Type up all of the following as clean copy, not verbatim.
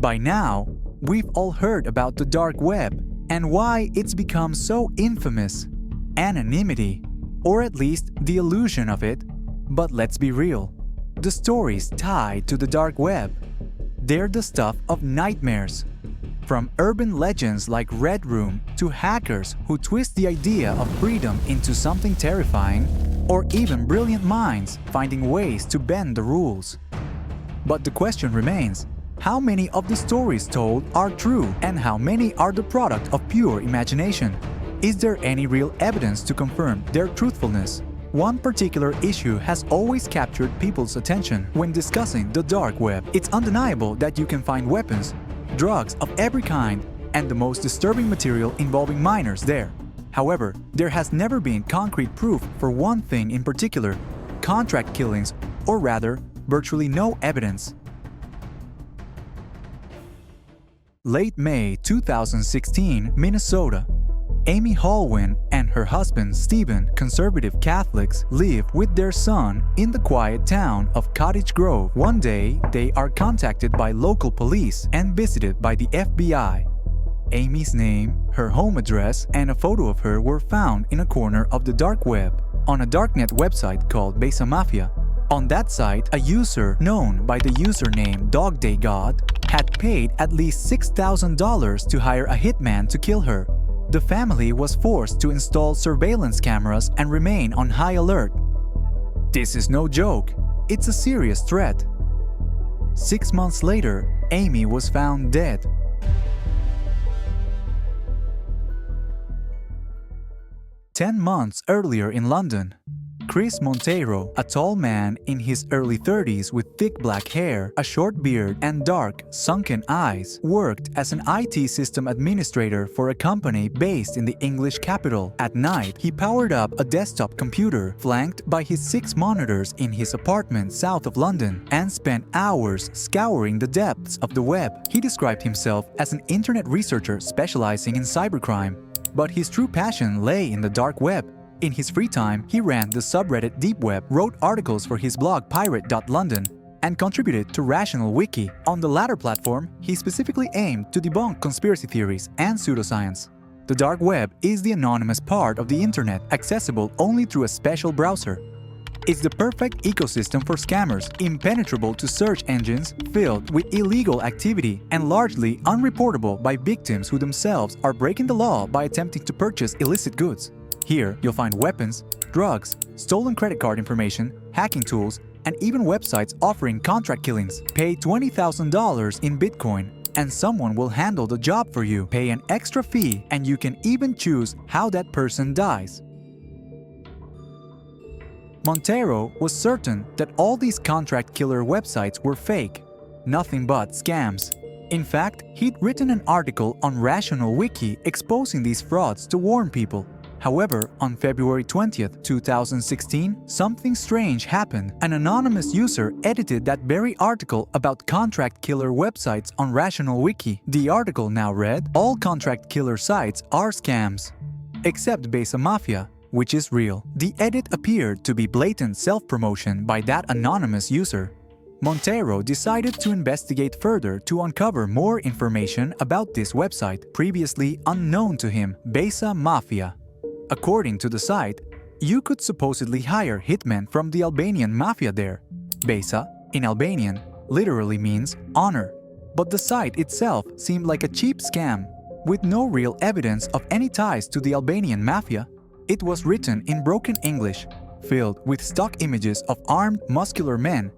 By now, we've all heard about the dark web and why it's become so infamous. Anonymity, or at least the illusion of it. But let's be real, the stories tied to the dark web, they're the stuff of nightmares. From urban legends like Red Room to hackers who twist the idea of freedom into something terrifying, or even brilliant minds finding ways to bend the rules. But the question remains, how many of the stories told are true and how many are the product of pure imagination? Is there any real evidence to confirm their truthfulness? One particular issue has always captured people's attention when discussing the dark web. It's undeniable that you can find weapons, drugs of every kind, and the most disturbing material involving minors there. However, there has never been concrete proof for one thing in particular: contract killings, or rather, virtually no evidence. Late May 2016, Minnesota. Amy Hallwin and her husband Stephen, conservative Catholics, live with their son in the quiet town of Cottage Grove. One day, they are contacted by local police and visited by the FBI. Amy's name, her home address, and a photo of her were found in a corner of the dark web on a darknet website called Besa Mafia. On that site, a user known by the username DogDayGod had paid at least $6,000 to hire a hitman to kill her. The family was forced to install surveillance cameras and remain on high alert. This is no joke, it's a serious threat. 6 months later, Amy was found dead. "10 months earlier in London, Chris Monteiro, a tall man in his early 30s with thick black hair, a short beard, and dark, sunken eyes, worked as an IT system administrator for a company based in the English capital. At night, he powered up a desktop computer flanked by his 6 monitors in his apartment south of London and spent hours scouring the depths of the web. He described himself as an internet researcher specializing in cybercrime, but his true passion lay in the dark web. In his free time, he ran the subreddit Deep Web, wrote articles for his blog Pirate.London, and contributed to Rational Wiki. On the latter platform, he specifically aimed to debunk conspiracy theories and pseudoscience. The dark web is the anonymous part of the internet, accessible only through a special browser. It's the perfect ecosystem for scammers, impenetrable to search engines, filled with illegal activity, and largely unreportable by victims who themselves are breaking the law by attempting to purchase illicit goods. Here, you'll find weapons, drugs, stolen credit card information, hacking tools, and even websites offering contract killings. Pay $20,000 in Bitcoin, and someone will handle the job for you. Pay an extra fee, and you can even choose how that person dies. Monteiro was certain that all these contract killer websites were fake, nothing but scams. In fact, he'd written an article on Rational Wiki exposing these frauds to warn people. However, on February 20th, 2016, something strange happened. An anonymous user edited that very article about contract killer websites on Rational Wiki. The article now read, "All contract killer sites are scams, except Besa Mafia, which is real." The edit appeared to be blatant self-promotion by that anonymous user. Monteiro decided to investigate further to uncover more information about this website, previously unknown to him, Besa Mafia. According to the site, you could supposedly hire hitmen from the Albanian mafia there. Besa, in Albanian, literally means honor. But the site itself seemed like a cheap scam. With no real evidence of any ties to the Albanian mafia, it was written in broken English, filled with stock images of armed, muscular men,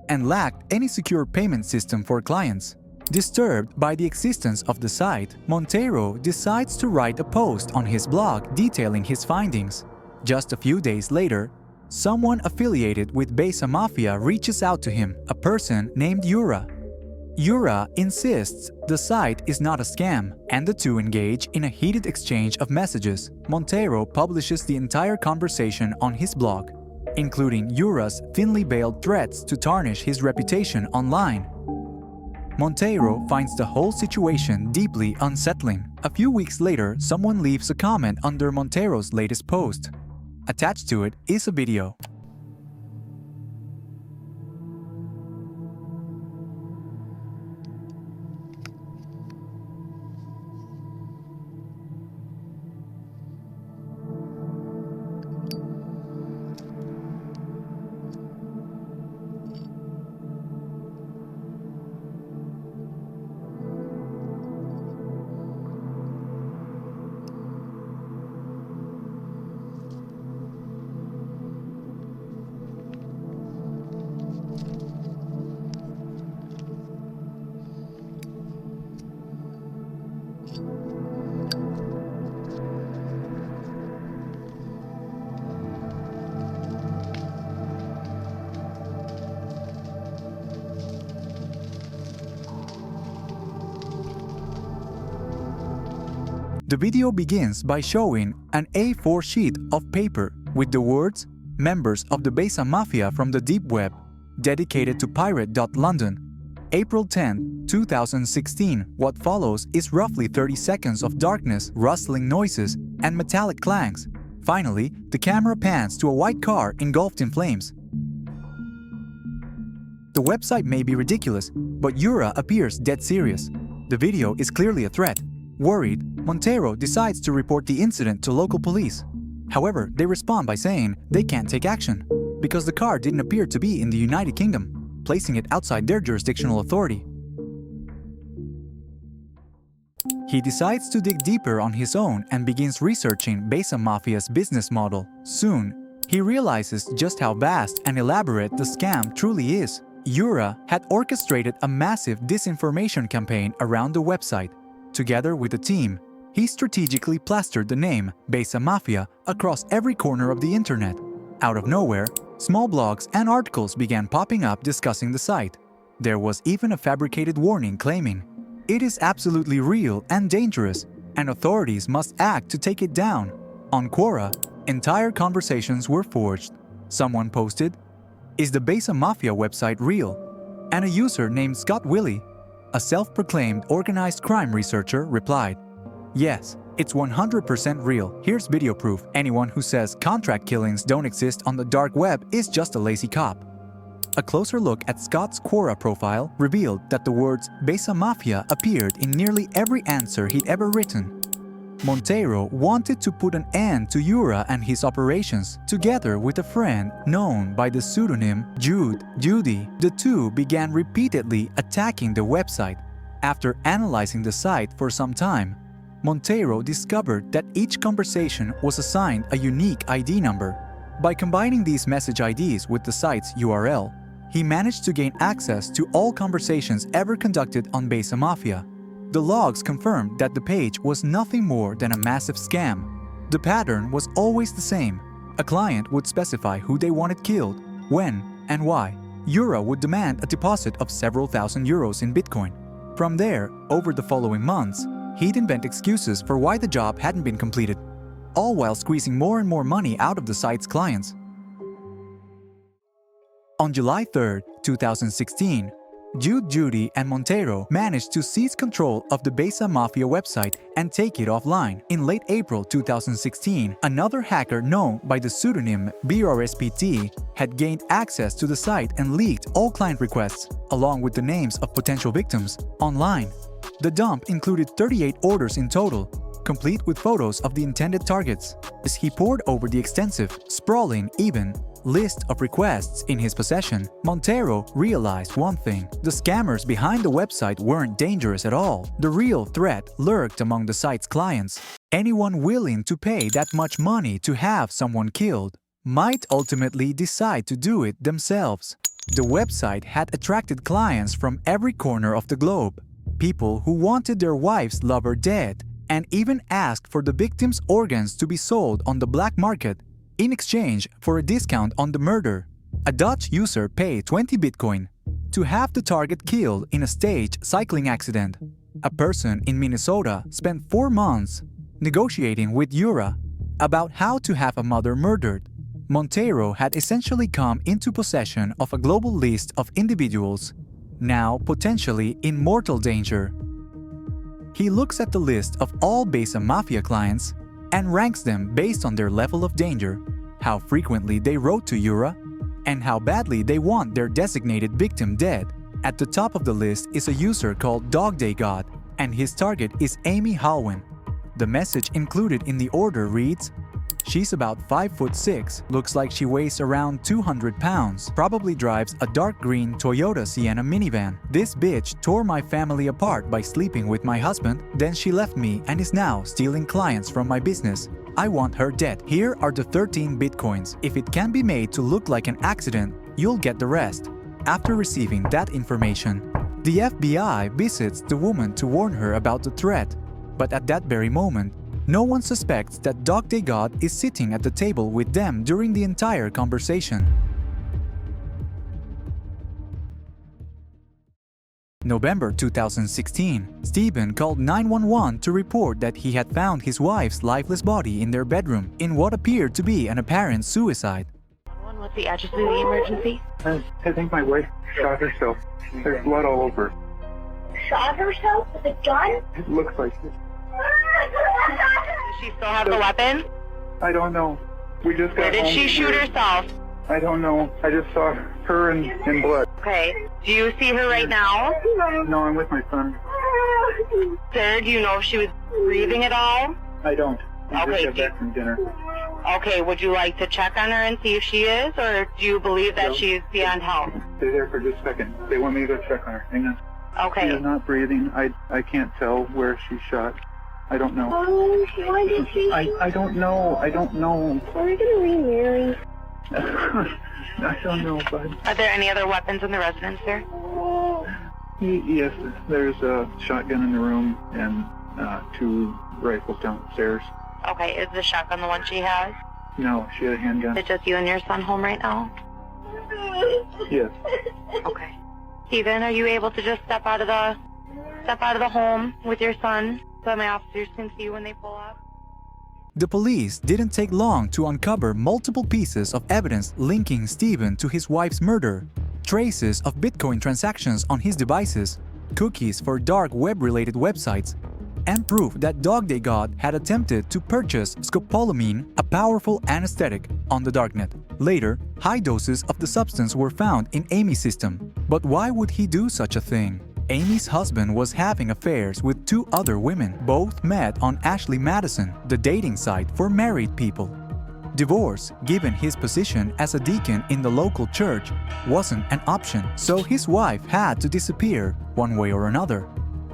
and lacked any secure payment system for clients. Disturbed by the existence of the site, Monteiro decides to write a post on his blog detailing his findings. Just a few days later, someone affiliated with Besa Mafia reaches out to him, a person named Yura. Yura insists the site is not a scam, and the two engage in a heated exchange of messages. Monteiro publishes the entire conversation on his blog, including Yura's thinly veiled threats to tarnish his reputation online. Monteiro finds the whole situation deeply unsettling. A few weeks later, someone leaves a comment under Monteiro's latest post. Attached to it is a video. The video begins by showing an A4 sheet of paper with the words "Members of the Besa Mafia from the Deep Web," dedicated to pirate.london. April 10, 2016. What follows is roughly 30 seconds of darkness, rustling noises, and metallic clangs. Finally, the camera pans to a white car engulfed in flames. The website may be ridiculous, but Yura appears dead serious. The video is clearly a threat. Worried, Montero decides to report the incident to local police. However, they respond by saying they can't take action because the car didn't appear to be in the United Kingdom, placing it outside their jurisdictional authority. He decides to dig deeper on his own and begins researching Besa Mafia's business model. Soon, he realizes just how vast and elaborate the scam truly is. Yura had orchestrated a massive disinformation campaign around the website. Together with the team, he strategically plastered the name Besa Mafia across every corner of the internet. Out of nowhere, small blogs and articles began popping up discussing the site. There was even a fabricated warning claiming, "It is absolutely real and dangerous, and authorities must act to take it down." On Quora, entire conversations were forged. Someone posted, "Is the Besa Mafia website real?" And a user named Scott Willie, a self-proclaimed organized crime researcher, replied, "Yes, it's 100% real. Here's video proof. Anyone who says contract killings don't exist on the dark web is just a lazy cop." A closer look at Scott's Quora profile revealed that the words Besa Mafia appeared in nearly every answer he'd ever written. Montero wanted to put an end to Yura and his operations. Together with a friend known by the pseudonym Judy, the two began repeatedly attacking the website. After analyzing the site for some time, Montero discovered that each conversation was assigned a unique ID number. By combining these message IDs with the site's URL, he managed to gain access to all conversations ever conducted on Besa Mafia. The logs confirmed that the page was nothing more than a massive scam. The pattern was always the same. A client would specify who they wanted killed, when, and why. Yura would demand a deposit of several thousand euros in Bitcoin. From there, over the following months, he'd invent excuses for why the job hadn't been completed, all while squeezing more and more money out of the site's clients. On July 3, 2016, Judy and Montero managed to seize control of the Besa Mafia website and take it offline. In late April 2016, another hacker known by the pseudonym BRSPT had gained access to the site and leaked all client requests, along with the names of potential victims, online. The dump included 38 orders in total, complete with photos of the intended targets. As he pored over the extensive, sprawling, even list of requests in his possession, Montero realized one thing: the scammers behind the website weren't dangerous at all. The real threat lurked among the site's clients. Anyone willing to pay that much money to have someone killed might ultimately decide to do it themselves. The website had attracted clients from every corner of the globe. People who wanted their wife's lover dead and even asked for the victim's organs to be sold on the black market in exchange for a discount on the murder. A Dutch user paid 20 Bitcoin to have the target killed in a staged cycling accident. A person in Minnesota spent 4 months negotiating with Yura about how to have a mother murdered. Montero had essentially come into possession of a global list of individuals now potentially in mortal danger. He looks at the list of all Besa Mafia clients and ranks them based on their level of danger, how frequently they wrote to Yura, and how badly they want their designated victim dead. At the top of the list is a user called DogDayGod, and his target is Amy Halwin. The message included in the order reads, "She's about 5'6", looks like she weighs around 200 pounds, probably drives a dark green Toyota Sienna minivan. This bitch tore my family apart by sleeping with my husband, then she left me and is now stealing clients from my business. I want her dead. Here are the 13 bitcoins. If it can be made to look like an accident, you'll get the rest." After receiving that information, the FBI visits the woman to warn her about the threat. But at that very moment, no one suspects that DogDayGod is sitting at the table with them during the entire conversation. November 2016, Stephen called 911 to report that he had found his wife's lifeless body in their bedroom in what appeared to be an apparent suicide. What's the address of the emergency? I think my wife shot herself. There's blood all over. Shot herself with a gun? It looks like it. Does she still have the weapon? I don't know. We just got Where did home she shoot here. herself? I don't know. I just saw her in blood. Okay. Do you see her right now? No, I'm with my son. Sir, do you know if she was breathing at all? I don't. I Okay, just got back from dinner. Okay, would you like to check on her and see if she is, or do you believe that No. she's beyond help? Stay there for just a second. They want me to go check on her. Hang on. She Okay. is not breathing. I can't tell where she's shot. I don't know. Why did she? I don't know. I don't know. Are we gonna remarry? I don't know, bud. Are there any other weapons in the residence, sir? Yes, there's a shotgun in the room and 2 rifles downstairs. Okay, is the shotgun the one she has? No, she had a handgun. Is it just you and your son home right now? Yes. Okay. Stephen, are you able to just step out of the home with your son so my officers can see you when they pull up? The police didn't take long to uncover multiple pieces of evidence linking Stephen to his wife's murder. Traces of Bitcoin transactions on his devices, cookies for dark web-related websites, and proof that Dog Day God had attempted to purchase scopolamine, a powerful anesthetic, on the darknet. Later, high doses of the substance were found in Amy's system. But why would he do such a thing? Amy's husband was having affairs with 2 other women. Both met on Ashley Madison, the dating site for married people. Divorce, given his position as a deacon in the local church, wasn't an option, so his wife had to disappear one way or another.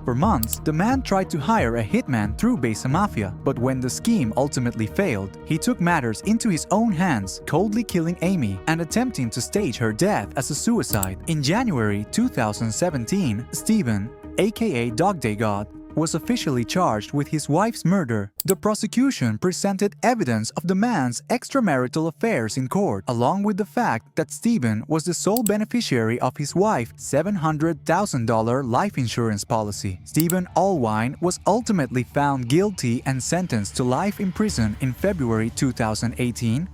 For months, the man tried to hire a hitman through Besa Mafia, but when the scheme ultimately failed, he took matters into his own hands, coldly killing Amy and attempting to stage her death as a suicide. In January 2017, Stephen, aka Dog Day God, was officially charged with his wife's murder. The prosecution presented evidence of the man's extramarital affairs in court, along with the fact that Stephen was the sole beneficiary of his wife's $700,000 life insurance policy. Stephen Allwine was ultimately found guilty and sentenced to life in prison in February 2018.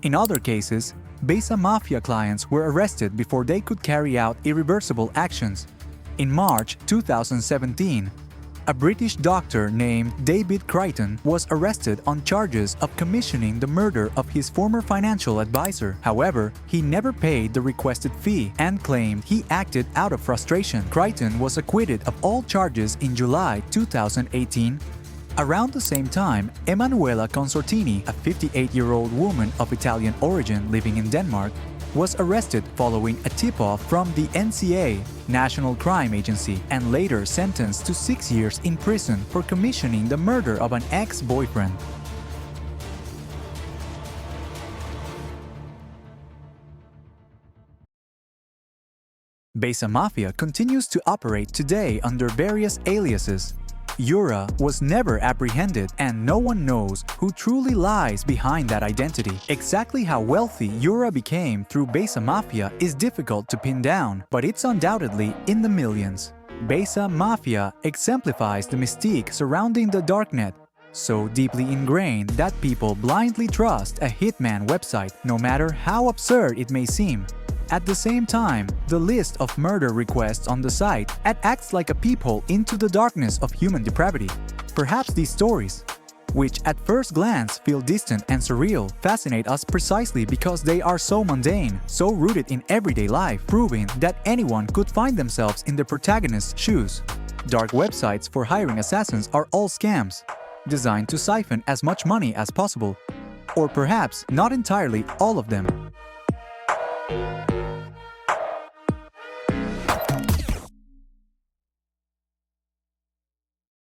In other cases, Besa Mafia clients were arrested before they could carry out irreversible actions. In March 2017, a British doctor named David Crichton was arrested on charges of commissioning the murder of his former financial advisor. However, he never paid the requested fee and claimed he acted out of frustration. Crichton was acquitted of all charges in July 2018. Around the same time, Emanuela Consortini, a 58-year-old woman of Italian origin living in Denmark, was arrested following a tip-off from the NCA, National Crime Agency, and later sentenced to 6 years in prison for commissioning the murder of an ex-boyfriend. Besa Mafia continues to operate today under various aliases. Yura was never apprehended, and no one knows who truly lies behind that identity. Exactly how wealthy Yura became through Besa Mafia is difficult to pin down, but it's undoubtedly in the millions. Besa Mafia exemplifies the mystique surrounding the darknet, so deeply ingrained that people blindly trust a hitman website, no matter how absurd it may seem. At the same time, the list of murder requests on the site acts like a peephole into the darkness of human depravity. Perhaps these stories, which at first glance feel distant and surreal, fascinate us precisely because they are so mundane, so rooted in everyday life, proving that anyone could find themselves in the protagonist's shoes. Dark websites for hiring assassins are all scams, designed to siphon as much money as possible. Or perhaps not entirely all of them.